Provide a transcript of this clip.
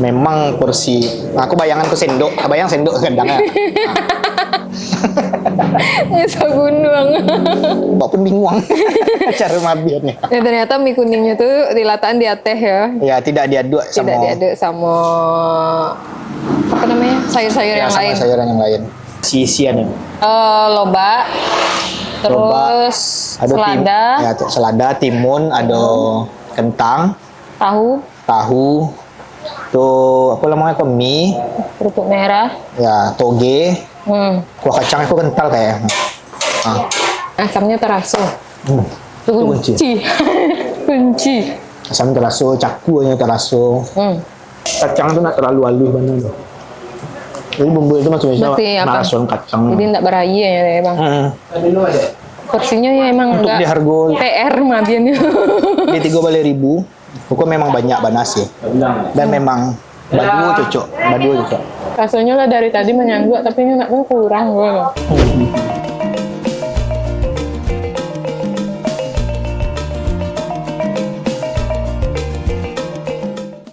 Memang porsi. Aku bayangan ke sendok. Bayang sendok kendangnya. Sagunung. Mbak pun bingung cara mabiannya. Ya, ternyata mie kuningnya tuh dilataan di atas ya. Ya tidak diaduk Tidak sama diaduk sama apa namanya sayur-sayur ya, yang sama lain. sayuran yang lain. Isian ini. Loba, terus Ada selada, selada, timun, ada kentang, tahu, tuh apa namanya mie, kerupuk merah, ya toge, kuah kacang itu kental kayak. asamnya terasa. Itu kunci. Kunci. Asam terasa, cakunya terasa. Kacang itu nak terlalu halus mana loh. Jadi bumbu itu maksudnya merasuk kacang. Jadi tidak beraya ya bang. Porsinya ya emang untuk di harga PR mabiannya. di 3.000 pokok memang banyak banas ya. Dan memang badu cocok. Rasanya lah dari tadi menyangguk tapi ini kurang gue.